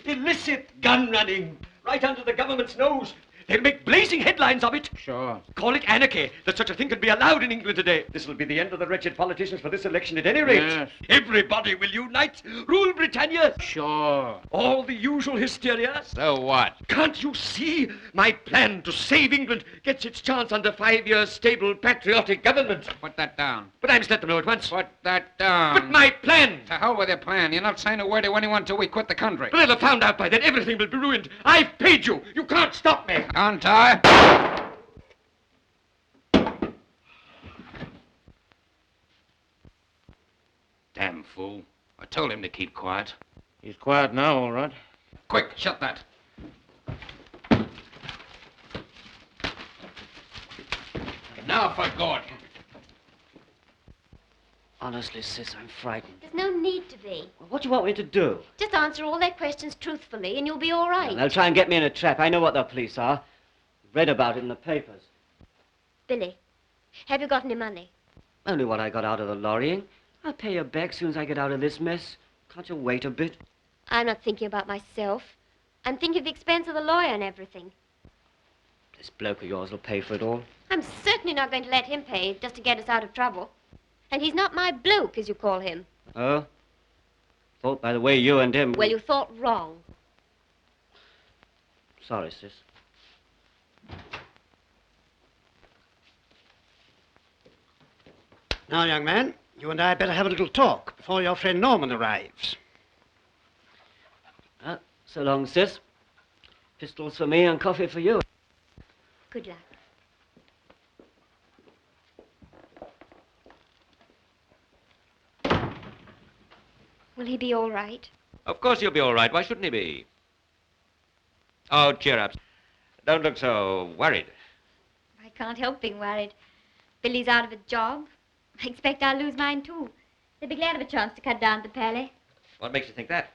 Illicit gun running, right under the government's nose. They'll make blazing headlines of it. Sure. Call it anarchy, that such a thing can be allowed in England today. This will be the end of the wretched politicians for this election at any rate. Yes. Everybody will unite, rule Britannia. Sure. All the usual hysteria. So what? Can't you see? My plan to save England gets its chance under 5 years' stable, patriotic government. Put that down. But I must let them know at once. Put that down. But my plan! To hell with your plan. You're not saying a word to anyone till we quit the country. But they'll have found out by then. Everything will be ruined. I've paid you. You can't stop me. Can't I? Damn fool. I told him to keep quiet. He's quiet now, all right. Quick, shut that. Now for Gordon. Honestly, sis, I'm frightened. There's no need to be. Well, what do you want me to do? Just answer all their questions truthfully and you'll be all right. Well, they'll try and get me in a trap. I know what the police are. Read about it in the papers. Billy, have you got any money? Only what I got out of the lorrying. I'll pay you back soon as I get out of this mess. Can't you wait a bit? I'm not thinking about myself. I'm thinking of the expense of the lawyer and everything. This bloke of yours will pay for it all. I'm certainly not going to let him pay just to get us out of trouble. And he's not my bloke, as you call him. Oh? Thought by the way you and him... Well, you thought wrong. Sorry, sis. Now, young man, you and I better have a little talk before your friend Norman arrives. So long, sis. Pistols for me and coffee for you. Good luck. Will he be all right? Of course he'll be all right. Why shouldn't he be? Oh, cheer up. Don't look so worried. I can't help being worried. Billy's out of a job. I expect I'll lose mine, too. They'll be glad of a chance to cut down the pally. What makes you think that?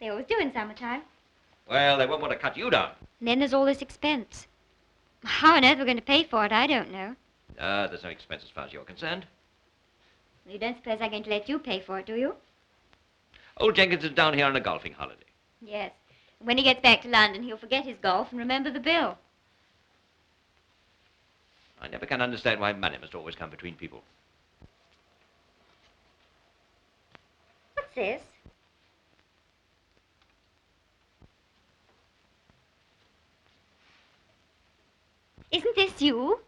They always do in summertime. Well, they won't want to cut you down. And then there's all this expense. How on earth we're going to pay for it, I don't know. There's no expense as far as you're concerned. You don't suppose I'm going to let you pay for it, do you? Old Jenkins is down here on a golfing holiday. Yes. When he gets back to London, he'll forget his golf and remember the bill. I never can understand why money must always come between people. What's this? Isn't this you?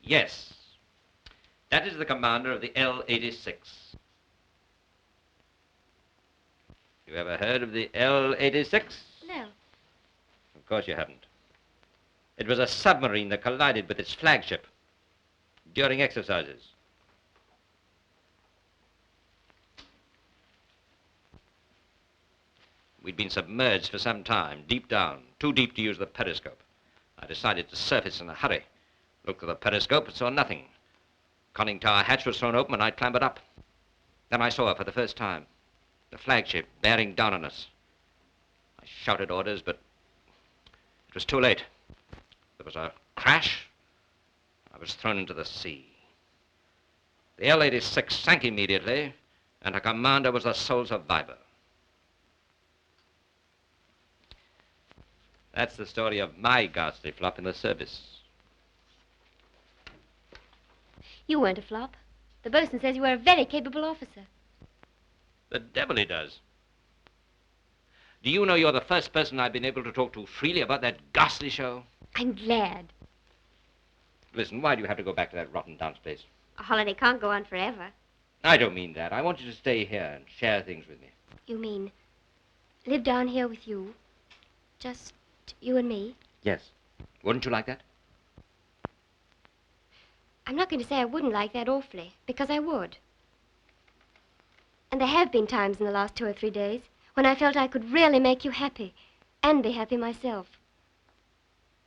Yes. That is the commander of the L-86. You ever heard of the L-86? No. Of course you haven't. It was a submarine that collided with its flagship during exercises. We'd been submerged for some time, deep down, too deep to use the periscope. I decided to surface in a hurry. Looked at the periscope but saw nothing. Conning tower hatch was thrown open and I clambered up. Then I saw her for the first time. The flagship bearing down on us. I shouted orders, but it was too late. There was a crash. I was thrown into the sea. The L-86 sank immediately, and her commander was the sole survivor. That's the story of my ghastly flop in the service. You weren't a flop. The bosun says you were a very capable officer. The devil he does. Do you know you're the first person I've been able to talk to freely about that ghastly show? I'm glad. Listen, why do you have to go back to that rotten dance place? A holiday can't go on forever. I don't mean that. I want you to stay here and share things with me. You mean live down here with you? Just you and me? Yes. Wouldn't you like that? I'm not going to say I wouldn't like that awfully, because I would. And there have been times in the last 2 or 3 days when I felt I could really make you happy and be happy myself.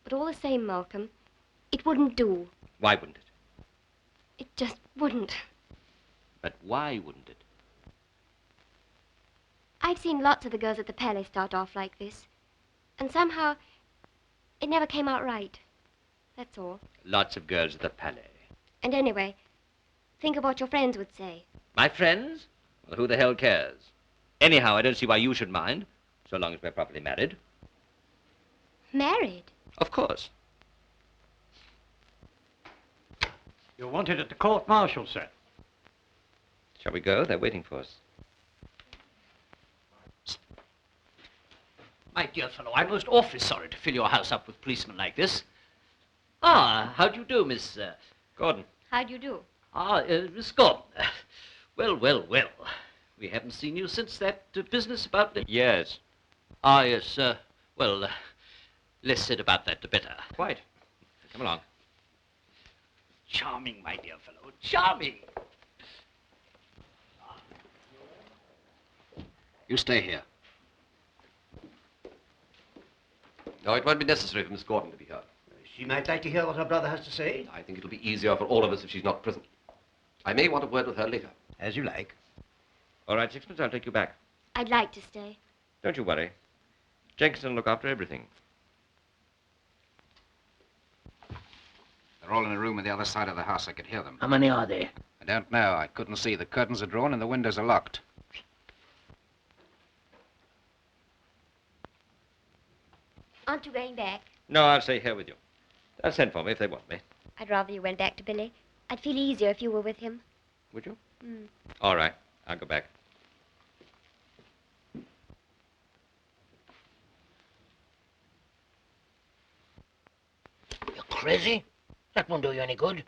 But all the same, Malcolm, it wouldn't do. Why wouldn't it? It just wouldn't. But why wouldn't it? I've seen lots of the girls at the Palace start off like this. And somehow, it never came out right. That's all. Lots of girls at the Palais. And anyway, think of what your friends would say. My friends? Well, who the hell cares? Anyhow, I don't see why you should mind, so long as we're properly married. Married? Of course. You're wanted at the court-martial, sir. Shall we go? They're waiting for us. My dear fellow, I'm most awfully sorry to fill your house up with policemen like this. Ah, how do you do, Miss... Gordon. How'd you do? Miss Gordon. Well, well, well. We haven't seen you since that business about the... Yes. Ah, yes, well, less said about that, the better. Quite. Come along. Charming, my dear fellow, charming. You stay here. No, it won't be necessary for Miss Gordon to be here. She might like to hear what her brother has to say. I think it'll be easier for all of us if she's not present. I may want a word with her later. As you like. All right, Sixpence, I'll take you back. I'd like to stay. Don't you worry. Jenkinson will look after everything. They're all in a room on the other side of the house. I could hear them. How many are there? I don't know. I couldn't see. The curtains are drawn and the windows are locked. Aren't you going back? No, I'll stay here with you. They'll send for me if they want me. I'd rather you went back to Billy. I'd feel easier if you were with him. Would you? Mm. All right. I'll go back. You're crazy? That won't do you any good.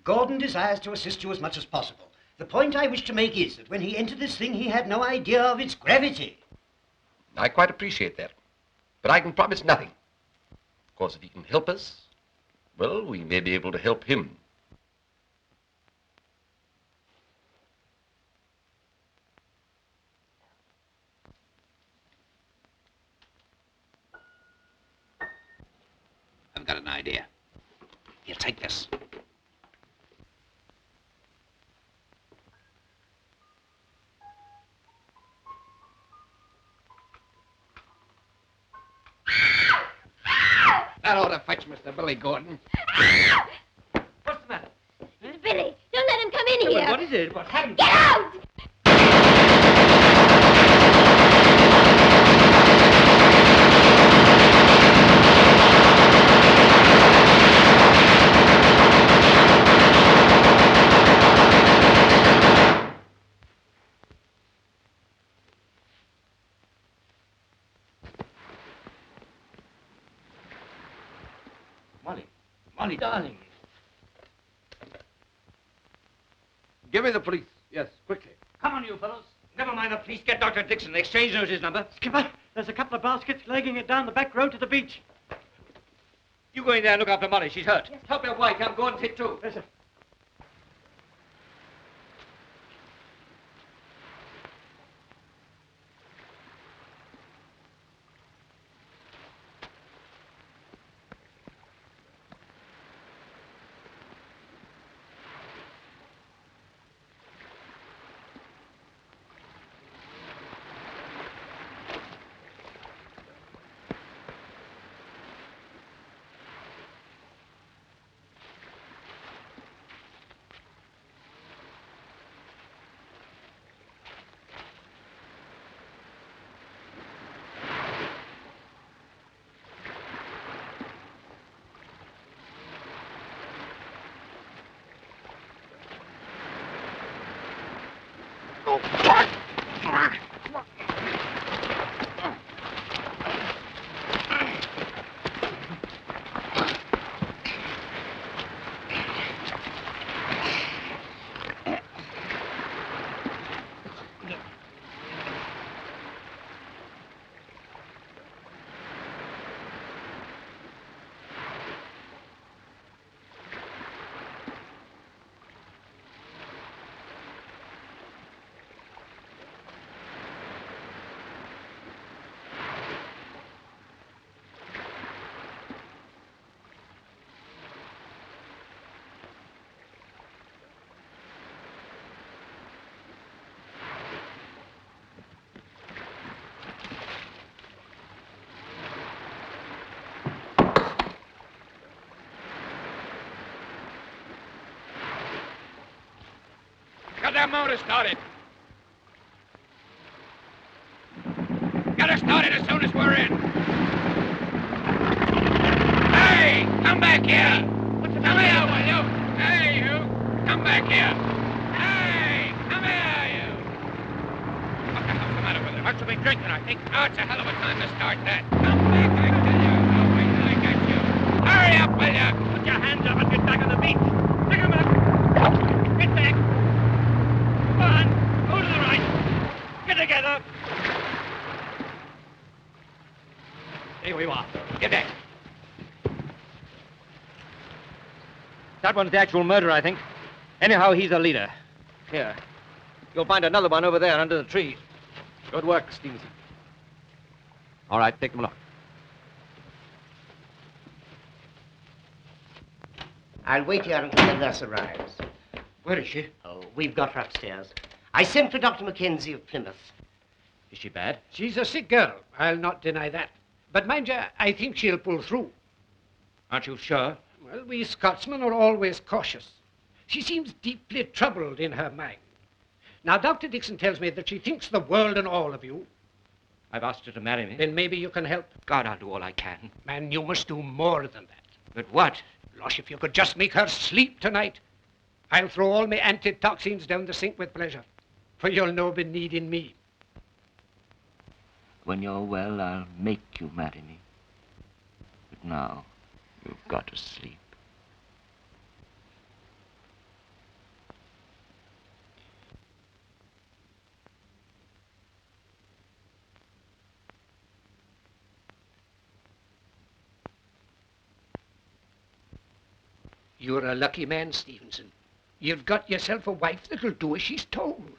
Gordon desires to assist you as much as possible. The point I wish to make is that when he entered this thing, he had no idea of its gravity. I quite appreciate that. But I can promise nothing. Of course, if he can help us, well, we may be able to help him. I've got an idea. Here, take this. That ought to fetch Mr. Billy Gordon. What's the matter? Billy, don't let him come in here. What is it? What happened? Get out! Molly. Molly, darling. Give me the police. Yes, quickly. Come on, you fellows. Never mind the police. Get Dr. Dixon. The exchange knows his number. Skipper, there's a couple of baskets legging it down the back road to the beach. You go in there and look after Molly. She's hurt. Yes. Help your wife. I'm going hit too. Yes, sir. your motor started. Get her started as soon as we're in. Hey, come back here. Come here, will you? Hey, you. Come back here. Hey, come here, you. What the hell's the matter with her? Must have been drinking, I think. Oh, it's a hell of a time to start that. Come back, I tell you. Oh, wait till I get you. Hurry up, will you? Put your hands up and get back on the beach. Pick 'em up. Get back. Come on. Go to the right. Get together. Here we are. Get back. That one's the actual murderer, I think. Anyhow, he's the leader. Here. You'll find another one over there under the tree. Good work, Stevenson. All right, take them along. I'll wait here until the nurse arrives. Where is she? Oh, we've got her upstairs. I sent for Dr. Mackenzie of Plymouth. Is she bad? She's a sick girl. I'll not deny that. But mind you, I think she'll pull through. Aren't you sure? Well, we Scotsmen are always cautious. She seems deeply troubled in her mind. Now, Dr. Dixon tells me that she thinks the world and all of you. I've asked her to marry me. Then maybe you can help. God, I'll do all I can. Man, you must do more than that. But what? Gosh, if you could just make her sleep tonight, I'll throw all my antitoxins down the sink with pleasure, for you'll no be needing me. When you're well, I'll make you marry me. But now, you've got to sleep. You're a lucky man, Stevenson. You've got yourself a wife that'll do as she's told.